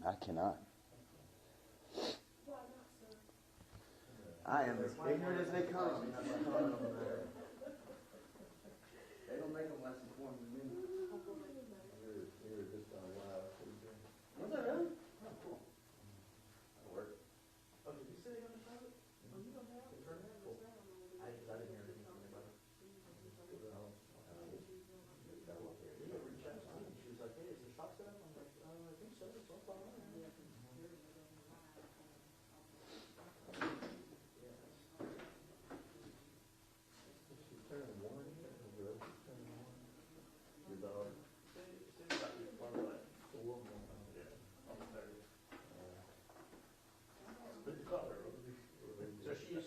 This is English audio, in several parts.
I cannot. I am as ignorant as they come. They don't make them less informed than me. You're just on live. Was that really? Oh, cool. That'll work. Oh, did you say they're going to try it? Oh, you don't have it. Cool. I didn't hear anything from anybody. Yeah, reach out to me. She was like, hey, is the shop set up? I'm like, I think so. It's all fine.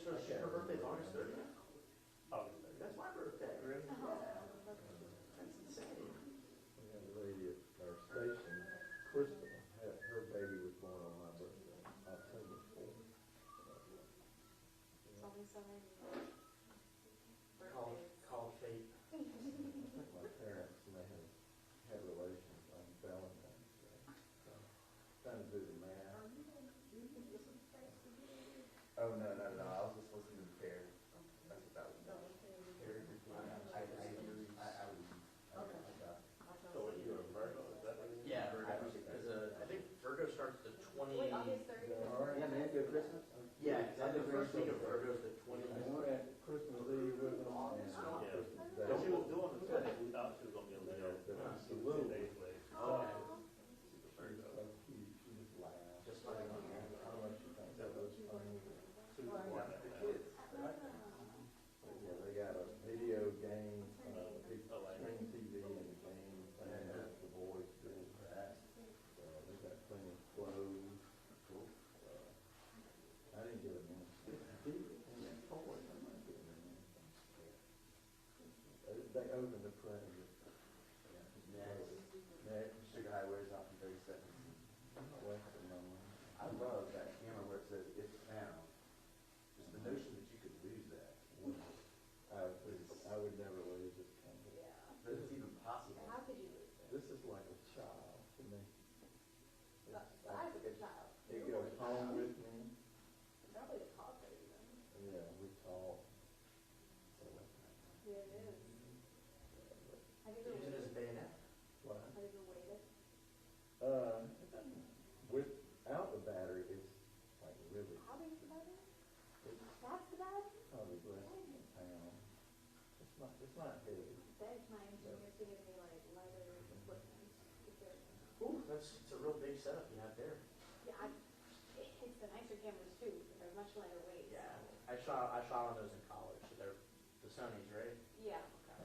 So her birthday's August 30th? August 30th. That's my birthday. Really? That's insane. We had a lady at our station, Crystal, her baby was born on my birthday, October 4th. It's only so many Call fate. I think my parents may have had relations on Valentine's Day. So, trying to do the math. Oh, no. I was just listening to Terry. That's what that was about. Terry, So what, you are Virgo? Is that what it is? Yeah, because I think Virgo starts the 20... Wait, August 30th? Yeah, man, good Christmas. Yeah, because the first week of Virgo is the 20th. I went at Christmas Eve with them. But she was doing the 10th. We thought she was going to be able to go. It's a little 2 days late. Oh. Virgo. She just laughed. Just like how much she thinks that was funny. The kids. Yeah, they got a video game, big screen TV and a game thing that the boys do. They got plenty of clothes. Cool. I didn't get them in. They opened the present. Next. Sugar High wears off in 30 seconds. I love that camera where it says it's found. Just the notion that you could lose that. I would never lose this camera. Yeah. That is even possible. How could you lose it? This is like a child to me. I was a good child. It goes home with me. Probably the coffee even. Yeah, we talk. Yeah, it is. Have you ever Use it as a waited? bayonet. What? Have you ever waited? Without the battery, it's like really. How big is the battery? It's That's the battery? probably less than a pound. It's not heavy. Begged my engineers to give me like lighter equipment. Ooh, it's a real big setup you have there. Yeah, it's the nicer cameras too, but they're much lighter weight. Yeah, I shot on those in college. So they're the Sonys, right? Yeah.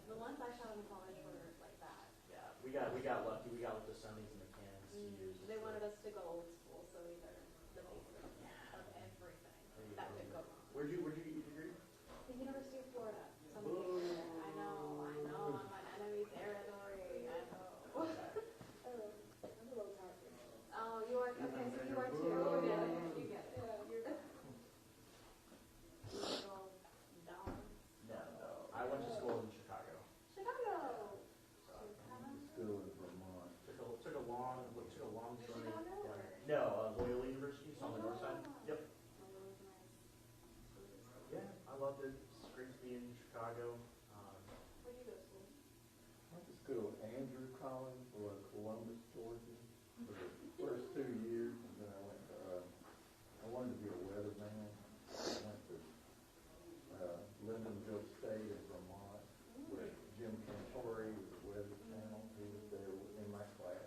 The ones I shot in college were like that. Yeah, we got lucky. We got with the Sonys and the Canons to use. They wanted us to go old school, so either the basic of everything. That could go wrong. Where'd you get your degree? The University of Florida. I know. I'm an enemy territory. I know. I'm a little tired. Oh, you are? Okay, so you are too. You get it. Yeah, you're good. No. I went to school in Chicago. Chicago. School in Vermont. Took a long journey. Chicago? No, Loyola University. It's on the north side. Yep. Yeah, I loved it. It's great to be in Chicago. Where did you go to school? I went to school at Andrew College, Columbus, Georgia, for the first 2 years, and then I went to, I wanted to be a weatherman. I went to Lindenville State in Vermont, where Jim Cantori was the Weather Channel. He was there in my class.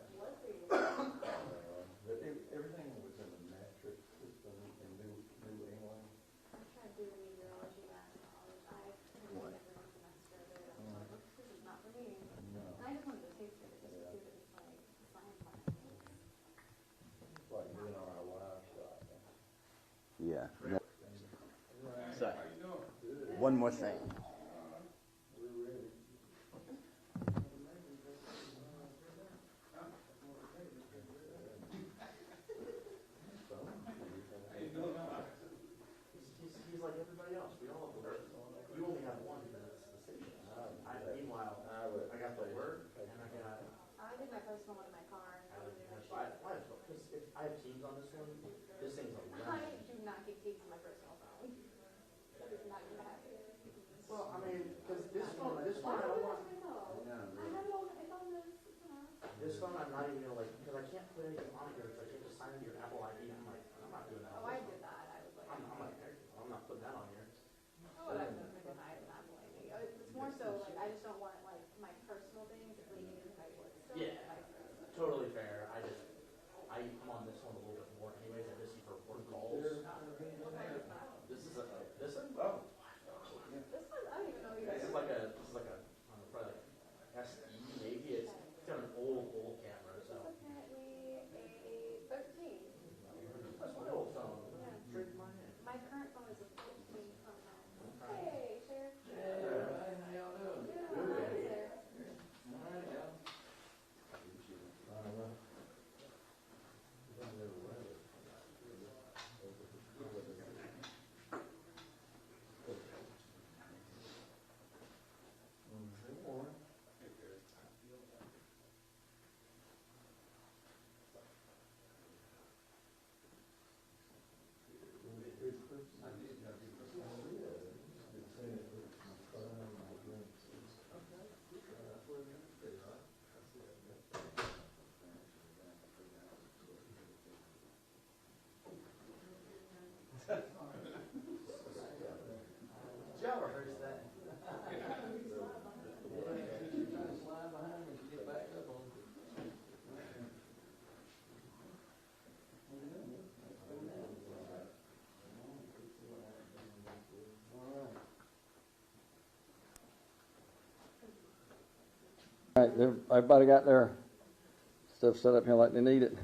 But everything was in the metric system in New England. I'm trying to do meteorology back in college. I couldn't get every semester of it. I was like, this is not for me. No. And I just wanted to taste it just to see what it was like. Science class. It's like being on our live shot. Yeah. Right. So, How you doing? Good. one more thing. He's like everybody else. We all have work. You only have one because it's the station. Meanwhile, I got the work and I got. I did my personal one in my car. Because if I have Teams on this one, this thing's a I do not get keys on my personal phone. That is not gonna happen. Well, I mean, because this phone, I don't want. I have it on, it's on this, you know. This phone, I'm not even gonna like, because I can't put anything on here, because I can't just sign into your Apple ID. I'm like, I'm not doing that. Oh, I did that. I was like, I'm like, I'm not putting that on here. oh, whatever. I'm not blaming you. It's more so like I just don't want like my personal things leading into my work stuff. Yeah, totally fair. I'm on this one a little bit more anyways. I just see for work calls. This is oh. This one, I don't even know you guys. This is like a, I don't know, probably like SE maybe. It's got an old camera, so. This is apparently a 13. That's my old phone. Yeah. Straight to my hand. My current phone is a 14 Pro Max. Hey, Sheriff. Hey, how y'all doing? Good. How are you, sir? All right, y'all. Did y'all rehearse that? Slide behind me to get back up on. All right, everybody got their stuff set up here like they need it.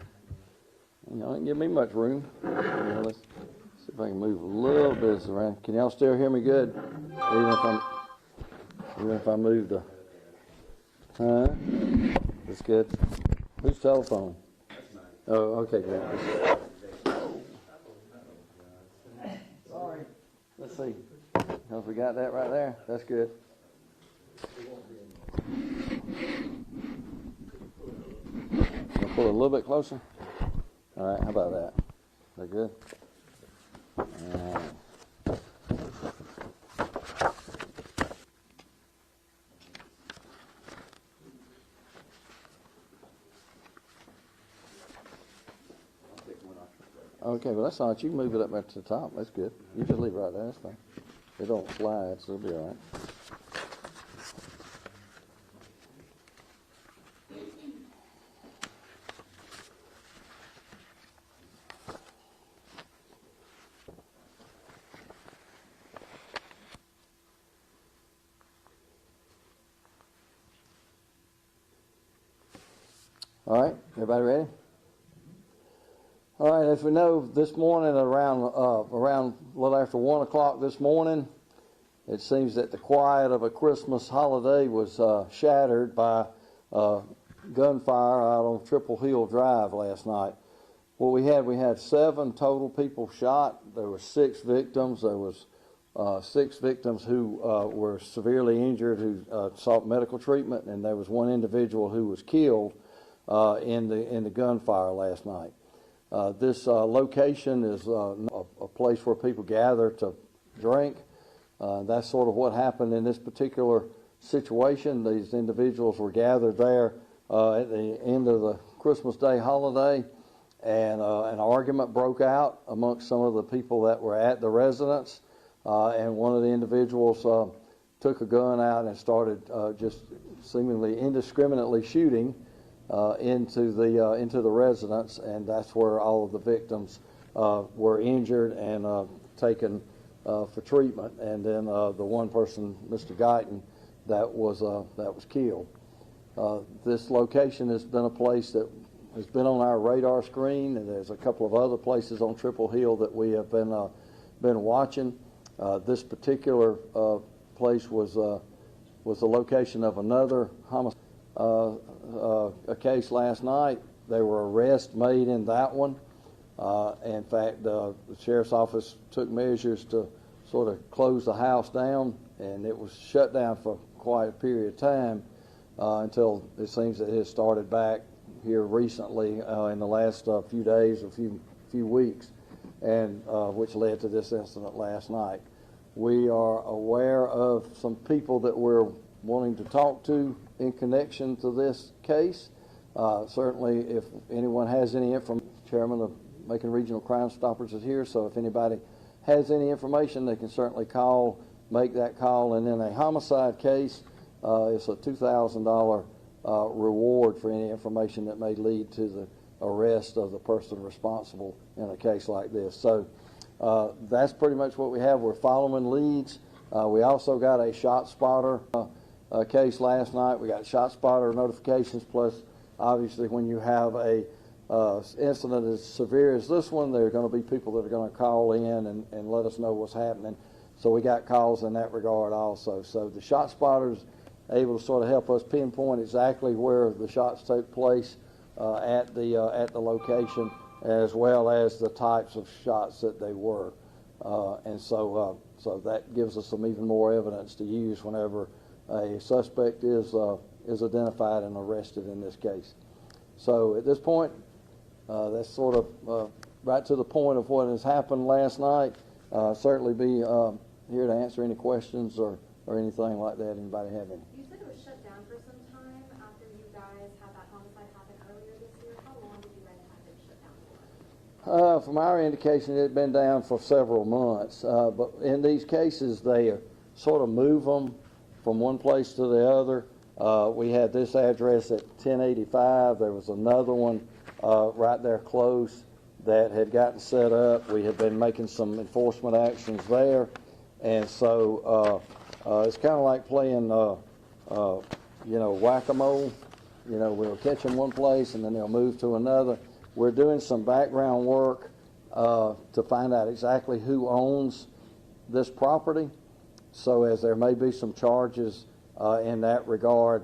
Y'all didn't give me much room. Let's see if I can move a little bit around. Can y'all still hear me good? Even if I move the, that's good. Whose telephone? Oh, okay, good. Sorry. Let's see. If we got that right there, that's good. I'll pull it a little bit closer. All right, how about that? Is that good? All right. Okay, well that's all right. You can move it up there to the top. That's good. You just leave it right there. That's fine. It don't slide, so it'll be all right. All right, everybody ready? All right, as we know, this morning around a little after 1 o'clock this morning, it seems that the quiet of a Christmas holiday was shattered by gunfire out on Triple Hill Drive last night. What we had 7 total people shot. There were 6 victims. There was 6 victims who were severely injured who sought medical treatment, and there was 1 individual who was killed in the gunfire last night. This location is a place where people gather to drink. That's sort of what happened in this particular situation. These individuals were gathered there at the end of the Christmas Day holiday, and an argument broke out amongst some of the people that were at the residence, and one of the individuals took a gun out and started just seemingly indiscriminately shooting into the residence, and that's where all of the victims were injured and taken for treatment. And then the one person, Mr. Guyton, that was killed. This location has been a place that has been on our radar screen, and there's a couple of other places on Triple Hill that we have been watching. This particular place was the location of another homicide a case last night. There were arrests made in that one. In fact, the sheriff's office took measures to sort of close the house down, and it was shut down for quite a period of time until it seems that it has started back here recently in the last few days or few weeks, and which led to this incident last night. We are aware of some people that we're wanting to talk to in connection to this case. Certainly, if anyone has any information, Chairman of Macon Regional Crime Stoppers is here, so if anybody has any information, they can certainly make that call. And in a homicide case, it's a $2,000 reward for any information that may lead to the arrest of the person responsible in a case like this. So that's pretty much what we have. We're following leads. We also got a shot spotter case last night. We got shot spotter notifications, plus obviously when you have a incident as severe as this one, there are going to be people that are going to call in and let us know what's happening. So we got calls in that regard also. So the shot spotters able to sort of help us pinpoint exactly where the shots took place at the location, as well as the types of shots that they were. And so that gives us some even more evidence to use whenever a suspect is identified and arrested in this case. So at this point, that's sort of right to the point of what has happened last night. Certainly be here to answer any questions or anything like that. Anybody have any? You said it was shut down for some time after you guys had that homicide happen earlier this year. How long did you guys have it shut down for? From our indication, it had been down for several months. But in these cases, they sort of move them from one place to the other. We had this address at 1085. There was another one right there close that had gotten set up. We had been making some enforcement actions there. And so it's kind of like playing, whack-a-mole. We'll catch them one place and then they'll move to another. We're doing some background work to find out exactly who owns this property. So as there may be some charges in that regard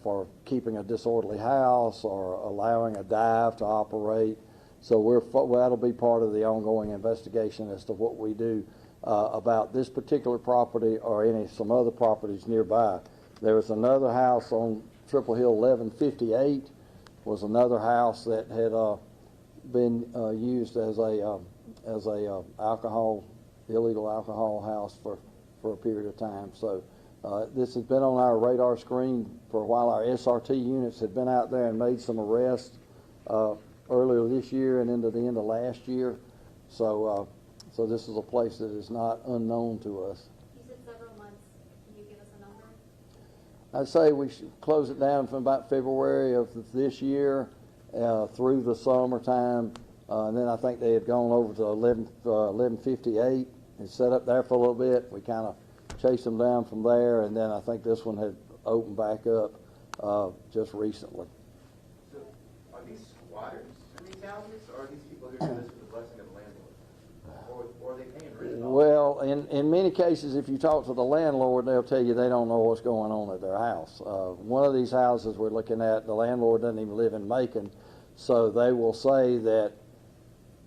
for keeping a disorderly house or allowing a dive to operate. So that'll be part of the ongoing investigation as to what we do about this particular property or some other properties nearby. There was another house on Triple Hill 1158, was another house that had been used as a illegal alcohol house for a period of time. So this has been on our radar screen for a while. Our SRT units had been out there and made some arrests earlier this year and into the end of last year. So this is a place that is not unknown to us. You said several months. Can you give us a number? I'd say we should close it down from about February of this year through the summertime. And then I think they had gone over to 1158 and set up there for a little bit. We kind of chased them down from there, and then I think this one had opened back up just recently. So are these squatters in these houses, or are these people who do this with the blessing of the landlord? Or are they paying rent? Well, in many cases, if you talk to the landlord, they'll tell you they don't know what's going on at their house. One of these houses we're looking at, the landlord doesn't even live in Macon, so they will say that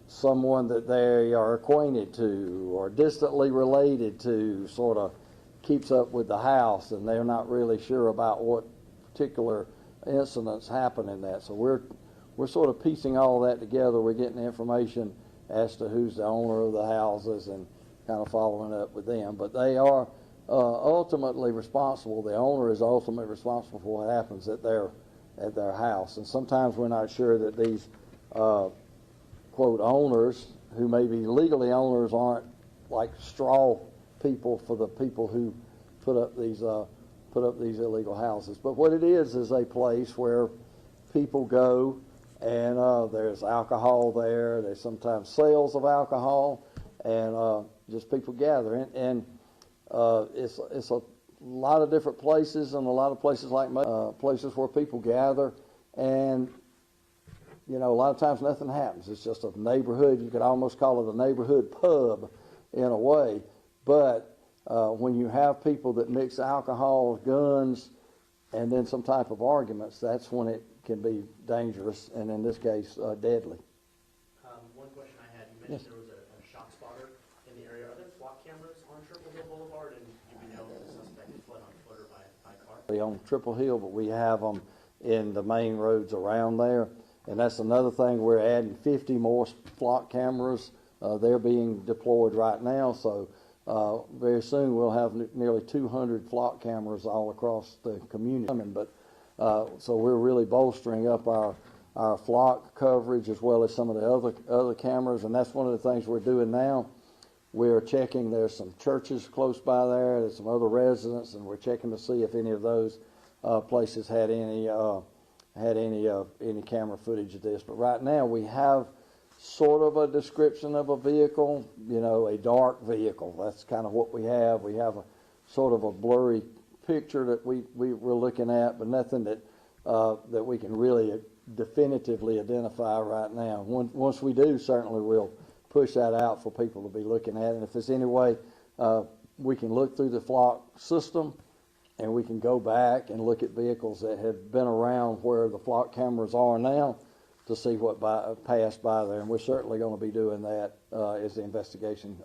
someone that they are acquainted to or distantly related to sort of keeps up with the house, and they're not really sure about what particular incidents happen in that. So we're sort of piecing all that together. We're getting information as to who's the owner of the houses and kind of following up with them. But they are ultimately responsible. The owner is ultimately responsible for what happens at their house. And sometimes we're not sure that these quote owners, who may be legally owners, aren't like straw people for the people who put up these illegal houses. But what it is a place where people go, and there's alcohol there. There's sometimes sales of alcohol, and just people gather. And it's a lot of different places, and a lot of places like places where people gather, and a lot of times nothing happens. It's just a neighborhood. You could almost call it a neighborhood pub in a way. But when you have people that mix alcohol, guns, and then some type of arguments, that's when it can be dangerous, and in this case, deadly. One question I had, you Yes. mentioned there was a shot spotter in the area. Are there SWAT cameras on Triple Hill Boulevard, and do we know if the suspect fled on foot or by car? On Triple Hill, but we have them in the main roads around there. And that's another thing, we're adding 50 more flock cameras. They're being deployed right now, so very soon we'll have nearly 200 flock cameras all across the community. But so we're really bolstering up our flock coverage as well as some of the other cameras, and that's one of the things we're doing now. We're checking, there's some churches close by there, there's some other residents, and we're checking to see if any of those places had any camera footage of this. But right now we have sort of a description of a vehicle, a dark vehicle. That's kind of what we have. We have a sort of a blurry picture that we're looking at, but nothing that we can really definitively identify right now. Once we do, certainly we'll push that out for people to be looking at. And if there's any way we can look through the flock system and we can go back and look at vehicles that have been around where the flock cameras are now to see what passed by there. And we're certainly going to be doing that as the investigation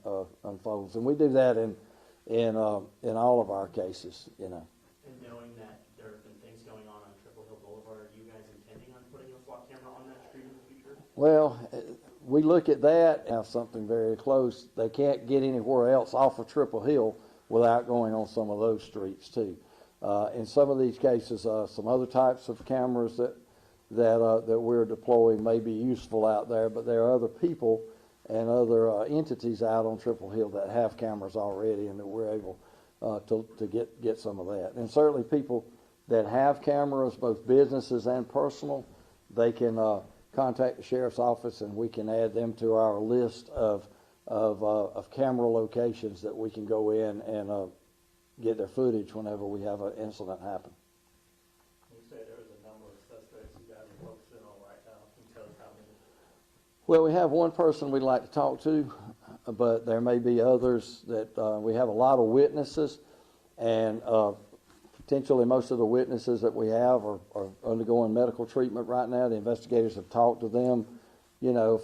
unfolds. And we do that in all of our cases, And knowing that there have been things going on Triple Hill Boulevard, are you guys intending on putting a SWAT camera on that street in the future? Well, we look at that, have something very close. They can't get anywhere else off of Triple Hill without going on some of those streets too. In some of these cases, some other types of cameras that we're deploying may be useful out there, but there are other people and other entities out on Triple Hill that have cameras already, and that we're able to get some of that. And certainly people that have cameras, both businesses and personal, they can contact the sheriff's office, and we can add them to our list of camera locations that we can go in and get their footage whenever we have an incident happen. You say there was a number of suspects you guys are focusing on right now. Can you tell us how many? Well, we have one person we'd like to talk to, but there may be others that we have a lot of witnesses, and potentially most of the witnesses that we have are undergoing medical treatment right now. The investigators have talked to them,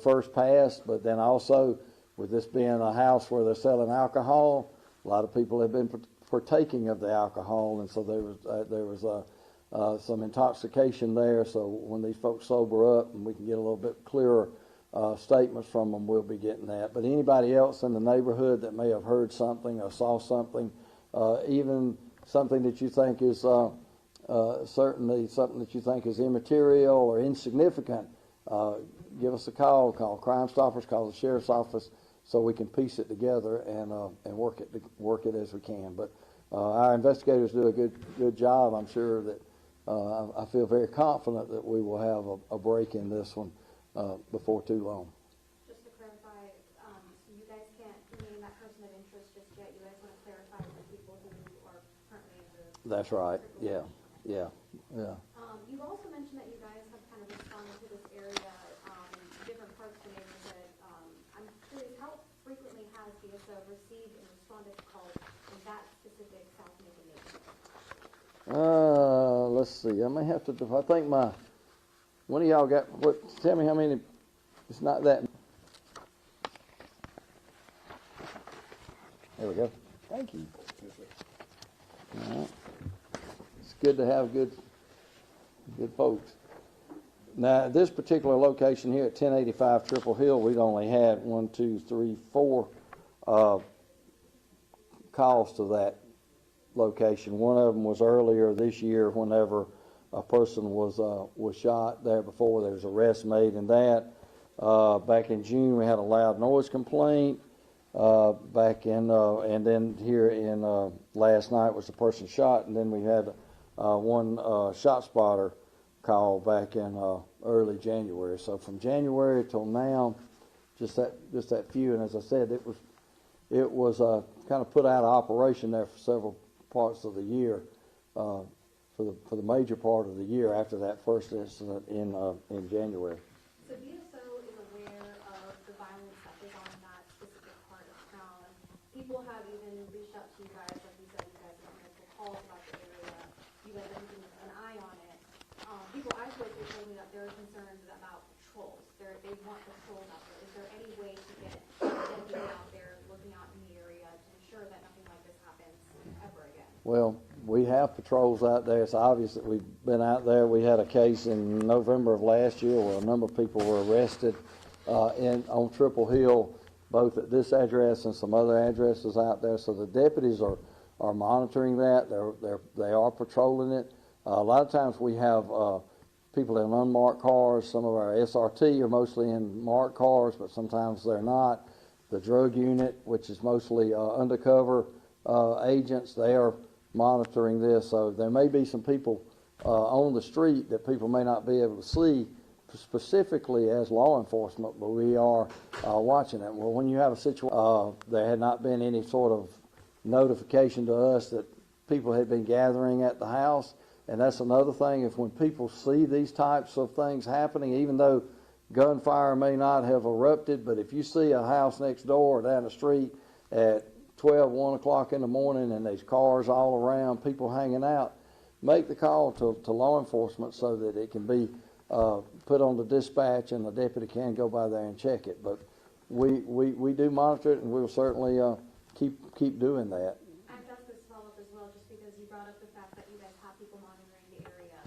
first pass, but then also with this being a house where they're selling alcohol, a lot of people have been partaking of the alcohol, and so there was some intoxication there. So when these folks sober up and we can get a little bit clearer statements from them, we'll be getting that. But anybody else in the neighborhood that may have heard something or saw something, even something that you think is certainly something that you think is immaterial or insignificant, give us a call. Call Crime Stoppers, call the sheriff's office, so we can piece it together and work it as we can. But our investigators do a good job. I'm sure that I feel very confident that we will have a break in this one before too long. Just to clarify, so you guys can't name that person of interest just yet. You guys want to clarify with the people who are currently in the... That's right. Yeah. You also mentioned that you guys have kind of responded to this area in different parts of the neighborhood. I'm curious, how frequently has BSO received and responded to calls in that specific South Macon neighborhood? Let's see. I may have to. I think one of y'all got. What? Tell me how many. It's not that. There we go. Thank you. All right. It's good to have good folks. Now, this particular location here at 1085 Triple Hill, we'd only had 1, 2, 3, 4 calls to that location. One of them was earlier this year, whenever a person was shot there before there was arrest made in that. Back in June, we had a loud noise complaint. And then here in last night was the person shot, and then we had one shot spotter call back in early January. So from January till now, just that few. And as I said, it was kind of put out of operation there for several parts of the year, for the major part of the year after that first incident in January. So BSO is aware of the violence that goes on in that specific part of town. People have even you guys, like you said, you guys have multiple calls about the area, you guys are keeping an eye on it. People I spoke to told me that they're concerned about patrols. They want patrols out there. Is there any way to get them out there, looking out in the area to ensure that nothing like this happens ever again? Well, we have patrols out there. It's obvious that we've been out there. We had a case in November of last year where a number of people were arrested on Triple Hill, both at this address and some other addresses out there. So the deputies are monitoring that. They are patrolling it. A lot of times we have people in unmarked cars. Some of our SRT are mostly in marked cars, but sometimes they're not. The drug unit, which is mostly undercover agents, they are monitoring this. So there may be some people on the street that people may not be able to see specifically as law enforcement, but we are watching it. Well, when you have a situation, there had not been any sort of notification to us that people had been gathering at the house. And that's another thing, if when people see these types of things happening, even though gunfire may not have erupted, but if you see a house next door or down the street at 1 o'clock in the morning and there's cars all around, people hanging out, make the call to law enforcement so that it can be put on the dispatch and the deputy can go by there and check it. But we do monitor it, and we'll certainly keep doing that. I've got this follow-up as well, just because you brought up the fact that you guys have people monitoring the area.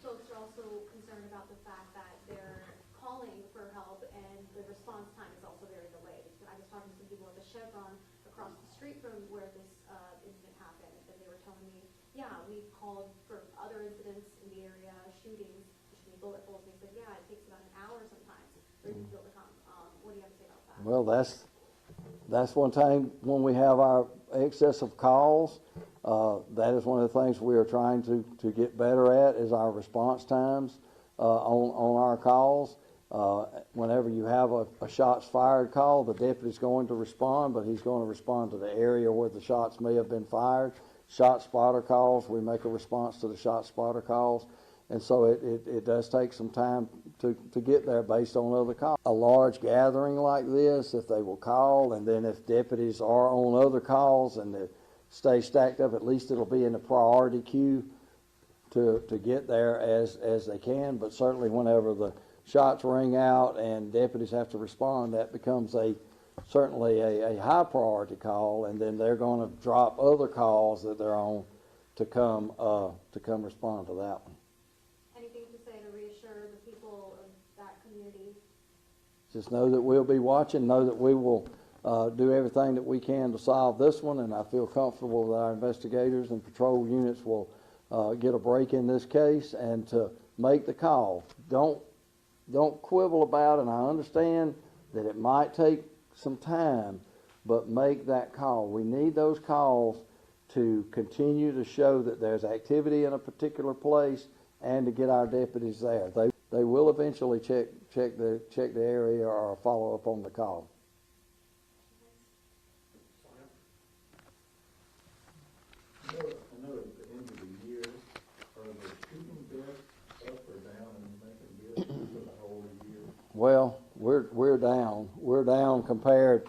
Folks are also concerned about the fact that they're calling for help and the response time is also very delayed. I was talking to some people at the Chevron across the street from where this incident happened, and they were telling me, yeah, we've called for other incidents in the area, shootings, bullet holes, and they said, yeah, it takes about an hour sometimes for people to come. What do you have to say about that? Well, that's one time when we have our excess of calls. That is one of the things we are trying to get better at, is our response times on our calls. Whenever you have a shots fired call, the deputy's going to respond, but he's going to respond to the area where the shots may have been fired. Shot spotter calls, we make a response to the shot spotter calls. And so it does take some time to get there based on other calls. A large gathering like this, if they will call, and then if deputies are on other calls and they stay stacked up, at least it'll be in the priority queue to get there as they can. But certainly whenever the shots ring out and deputies have to respond, that becomes certainly a high priority call, and then they're going to drop other calls that they're on to come respond to that one. Just know that we'll be watching, know that we will do everything that we can to solve this one, and I feel comfortable that our investigators and patrol units will get a break in this case and to make the call. Don't quibble about it, and I understand that it might take some time, but make that call. We need those calls to continue to show that there's activity in a particular place and to get our deputies there. They will eventually check the area or follow up on the call. I know at the end of the year, are the shooting deaths up or down in Macon for the whole year? Well, we're down. We're down compared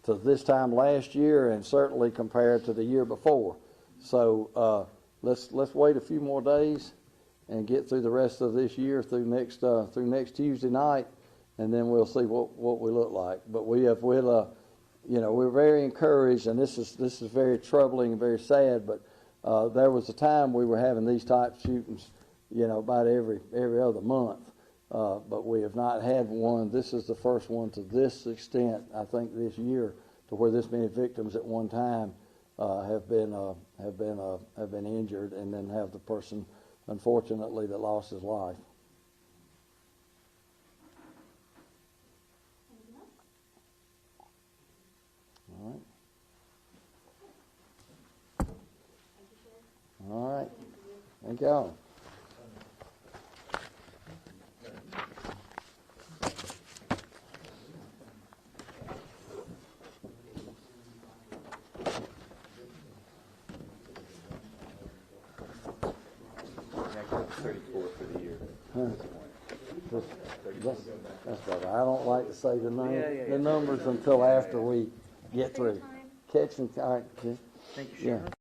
to this time last year, and certainly compared to the year before. So let's wait a few more days and get through the rest of this year through next Tuesday night, and then we'll see what we look like. But we're very encouraged, and this is very troubling and very sad. But there was a time we were having these type of shootings, about every other month. But we have not had one. This is the first one to this extent, I think, this year, to where this many victims at one time have been injured, and then have the person, unfortunately, that lost his life. All right. All right. Thank y'all. That's better. I don't like to say the numbers until after we get through. Catching, all right. Thank you, Yeah. Sheriff.